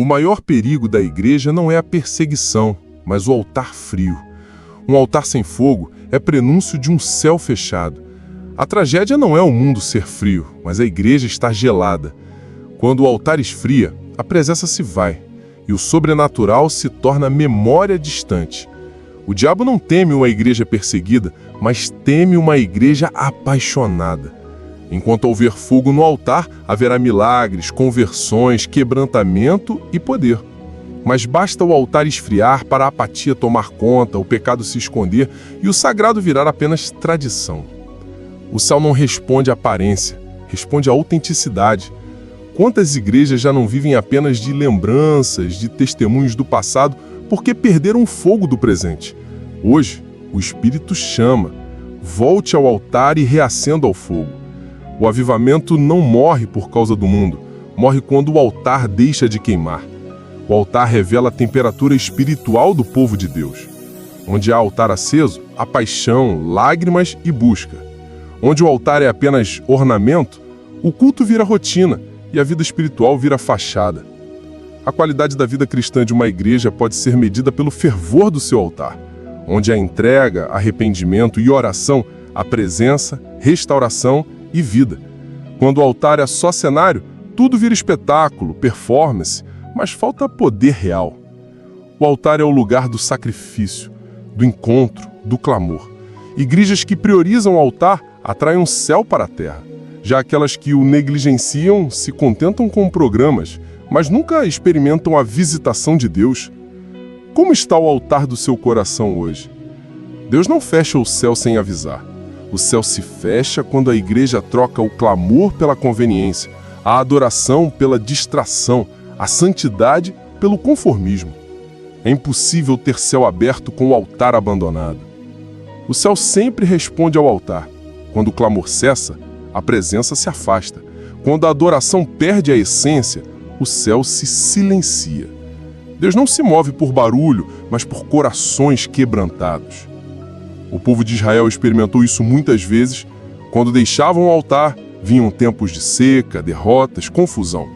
O maior perigo da igreja não é a perseguição, mas o altar frio. Um altar sem fogo é prenúncio de um céu fechado. A tragédia não é o mundo ser frio, mas a igreja estar gelada. Quando o altar esfria, a presença se vai, e o sobrenatural se torna memória distante. O diabo não teme uma igreja perseguida, mas teme uma igreja apaixonada. Enquanto houver fogo no altar, haverá milagres, conversões, quebrantamento e poder. Mas basta o altar esfriar para a apatia tomar conta, o pecado se esconder e o sagrado virar apenas tradição. O céu não responde à aparência, responde à autenticidade. Quantas igrejas já não vivem apenas de lembranças, de testemunhos do passado, porque perderam o fogo do presente? Hoje, o Espírito chama. Volte ao altar e reacenda ao fogo. O avivamento não morre por causa do mundo, morre quando o altar deixa de queimar. O altar revela a temperatura espiritual do povo de Deus. Onde há altar aceso, há paixão, lágrimas e busca. Onde o altar é apenas ornamento, o culto vira rotina e a vida espiritual vira fachada. A qualidade da vida cristã de uma igreja pode ser medida pelo fervor do seu altar, onde há entrega, arrependimento e oração, há presença, restauração e vida. Quando o altar é só cenário, tudo vira espetáculo, performance, mas falta poder real. O altar é o lugar do sacrifício, do encontro, do clamor. Igrejas que priorizam o altar atraem um céu para a terra. Já aquelas que o negligenciam se contentam com programas, mas nunca experimentam a visitação de Deus. Como está o altar do seu coração hoje? Deus não fecha o céu sem avisar. O céu se fecha quando a igreja troca o clamor pela conveniência, a adoração pela distração, a santidade pelo conformismo. É impossível ter céu aberto com o altar abandonado. O céu sempre responde ao altar. Quando o clamor cessa, a presença se afasta. Quando a adoração perde a essência, o céu se silencia. Deus não se move por barulho, mas por corações quebrantados. O povo de Israel experimentou isso muitas vezes. Quando deixavam o altar, vinham tempos de seca, derrotas, confusão.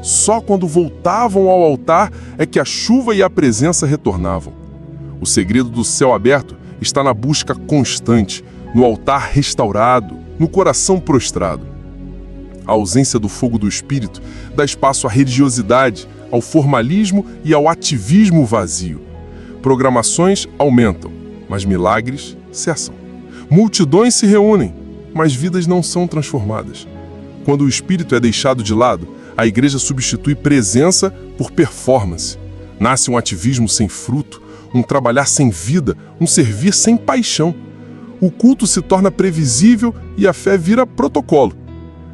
Só quando voltavam ao altar é que a chuva e a presença retornavam. O segredo do céu aberto está na busca constante, no altar restaurado, no coração prostrado. A ausência do fogo do Espírito dá espaço à religiosidade, ao formalismo e ao ativismo vazio. Programações aumentam, mas milagres cessam. Multidões se reúnem, mas vidas não são transformadas. Quando o Espírito é deixado de lado, a igreja substitui presença por performance. Nasce um ativismo sem fruto, um trabalhar sem vida, um servir sem paixão. O culto se torna previsível e a fé vira protocolo.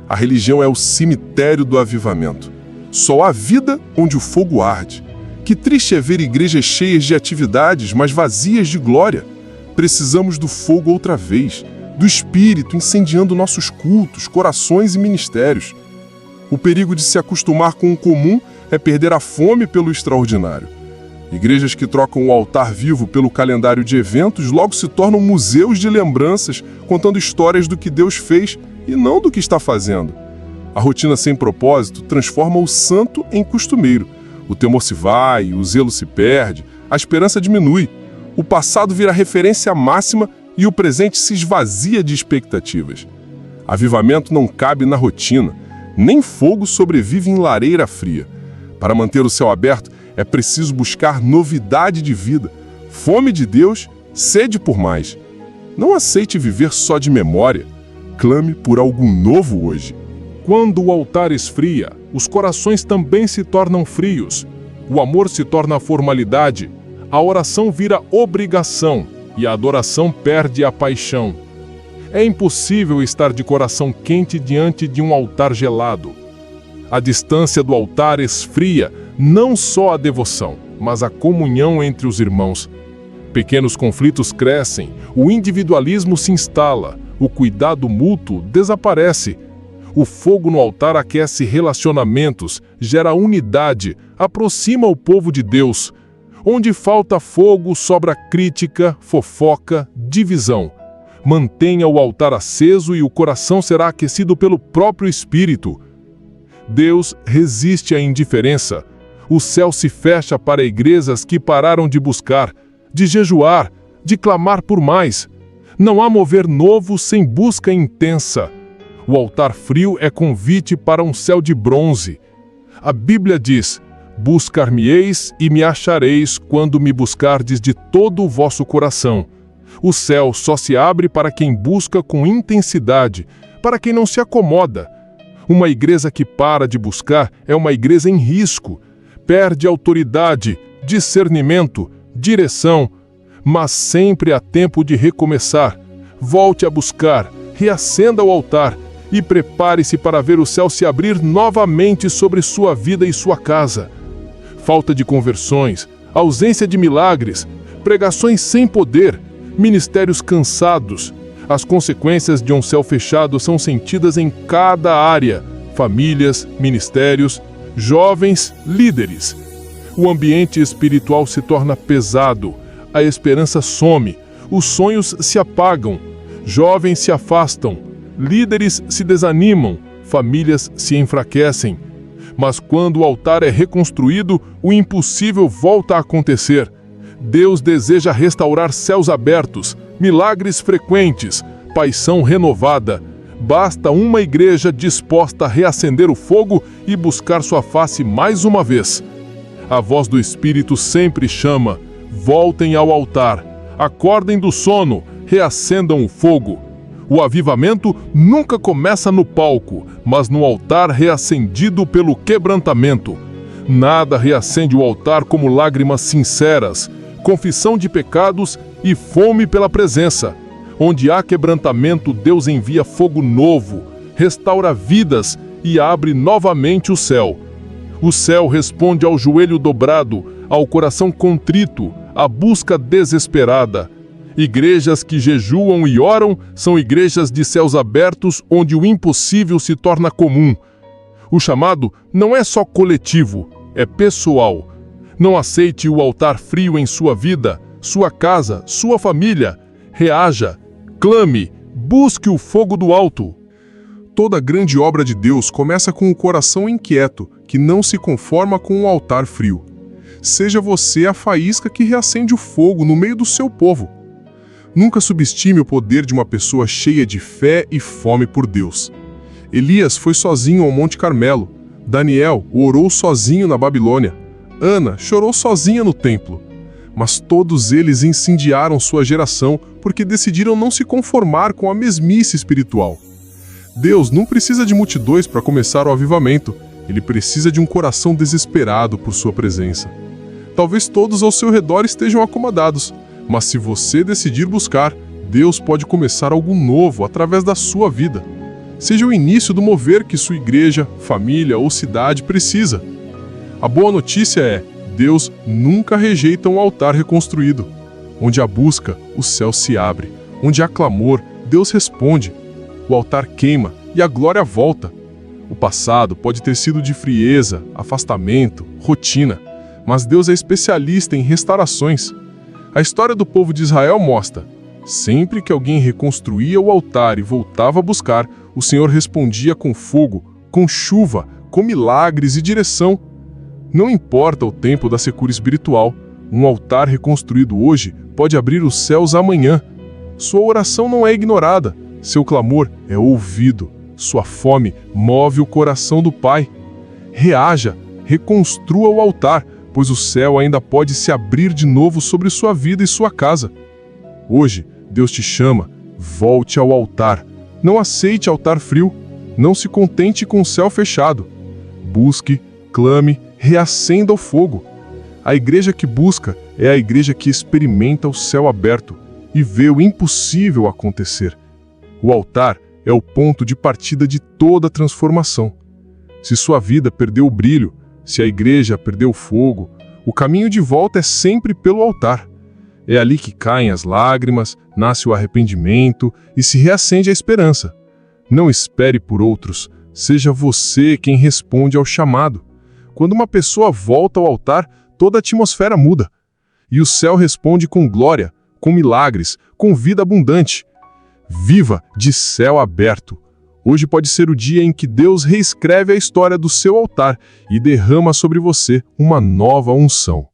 A religião é o cemitério do avivamento. Só há vida onde o fogo arde. Que triste é ver igrejas cheias de atividades, mas vazias de glória. Precisamos do fogo outra vez, do Espírito incendiando nossos cultos, corações e ministérios. O perigo de se acostumar com o comum é perder a fome pelo extraordinário. Igrejas que trocam o altar vivo pelo calendário de eventos logo se tornam museus de lembranças, contando histórias do que Deus fez e não do que está fazendo. A rotina sem propósito transforma o santo em costumeiro. O temor se vai, o zelo se perde, a esperança diminui. O passado vira referência máxima e o presente se esvazia de expectativas. Avivamento não cabe na rotina, nem fogo sobrevive em lareira fria. Para manter o céu aberto, é preciso buscar novidade de vida, fome de Deus, sede por mais. Não aceite viver só de memória. Clame por algo novo hoje. Quando o altar esfria, os corações também se tornam frios. O amor se torna formalidade. A oração vira obrigação e a adoração perde a paixão. É impossível estar de coração quente diante de um altar gelado. A distância do altar esfria não só a devoção, mas a comunhão entre os irmãos. Pequenos conflitos crescem, o individualismo se instala, o cuidado mútuo desaparece. O fogo no altar aquece relacionamentos, gera unidade, aproxima o povo de Deus. Onde falta fogo, sobra crítica, fofoca, divisão. Mantenha o altar aceso e o coração será aquecido pelo próprio Espírito. Deus resiste à indiferença. O céu se fecha para igrejas que pararam de buscar, de jejuar, de clamar por mais. Não há mover novo sem busca intensa. O altar frio é convite para um céu de bronze. A Bíblia diz: buscar-me-eis e me achareis quando me buscardes de todo o vosso coração. O céu só se abre para quem busca com intensidade, para quem não se acomoda. Uma igreja que para de buscar é uma igreja em risco. Perde autoridade, discernimento, direção. Mas sempre há tempo de recomeçar. Volte a buscar, reacenda o altar e prepare-se para ver o céu se abrir novamente sobre sua vida e sua casa. Falta de conversões, ausência de milagres, pregações sem poder, ministérios cansados. As consequências de um céu fechado são sentidas em cada área: famílias, ministérios, jovens, líderes. O ambiente espiritual se torna pesado, a esperança some, os sonhos se apagam, jovens se afastam, líderes se desanimam, famílias se enfraquecem. Mas quando o altar é reconstruído, o impossível volta a acontecer. Deus deseja restaurar céus abertos, milagres frequentes, paixão renovada. Basta uma igreja disposta a reacender o fogo e buscar sua face mais uma vez. A voz do Espírito sempre chama: voltem ao altar, acordem do sono, reacendam o fogo. O avivamento nunca começa no palco, mas no altar reacendido pelo quebrantamento. Nada reacende o altar como lágrimas sinceras, confissão de pecados e fome pela presença. Onde há quebrantamento, Deus envia fogo novo, restaura vidas e abre novamente o céu. O céu responde ao joelho dobrado, ao coração contrito, à busca desesperada. Igrejas que jejuam e oram são igrejas de céus abertos onde o impossível se torna comum. O chamado não é só coletivo, é pessoal. Não aceite o altar frio em sua vida, sua casa, sua família. Reaja, clame, busque o fogo do alto. Toda grande obra de Deus começa com o coração inquieto, que não se conforma com o altar frio. Seja você a faísca que reacende o fogo no meio do seu povo. Nunca subestime o poder de uma pessoa cheia de fé e fome por Deus. Elias foi sozinho ao Monte Carmelo. Daniel orou sozinho na Babilônia. Ana chorou sozinha no templo. Mas todos eles incendiaram sua geração porque decidiram não se conformar com a mesmice espiritual. Deus não precisa de multidões para começar o avivamento. Ele precisa de um coração desesperado por sua presença. Talvez todos ao seu redor estejam acomodados, mas se você decidir buscar, Deus pode começar algo novo através da sua vida. Seja o início do mover que sua igreja, família ou cidade precisa. A boa notícia é: Deus nunca rejeita um altar reconstruído. Onde há busca, o céu se abre. Onde há clamor, Deus responde. O altar queima e a glória volta. O passado pode ter sido de frieza, afastamento, rotina, mas Deus é especialista em restaurações. A história do povo de Israel mostra: sempre que alguém reconstruía o altar e voltava a buscar, o Senhor respondia com fogo, com chuva, com milagres e direção. Não importa o tempo da secura espiritual, um altar reconstruído hoje pode abrir os céus amanhã. Sua oração não é ignorada, seu clamor é ouvido, sua fome move o coração do Pai. Reaja, reconstrua o altar, pois o céu ainda pode se abrir de novo sobre sua vida e sua casa. Hoje, Deus te chama: volte ao altar. Não aceite altar frio, não se contente com o céu fechado. Busque, clame, reacenda o fogo. A igreja que busca é a igreja que experimenta o céu aberto e vê o impossível acontecer. O altar é o ponto de partida de toda transformação. Se sua vida perdeu o brilho, se a igreja perdeu o fogo, o caminho de volta é sempre pelo altar. É ali que caem as lágrimas, nasce o arrependimento e se reacende a esperança. Não espere por outros, seja você quem responde ao chamado. Quando uma pessoa volta ao altar, toda a atmosfera muda. E o céu responde com glória, com milagres, com vida abundante. Viva de céu aberto. Hoje pode ser o dia em que Deus reescreve a história do seu altar e derrama sobre você uma nova unção.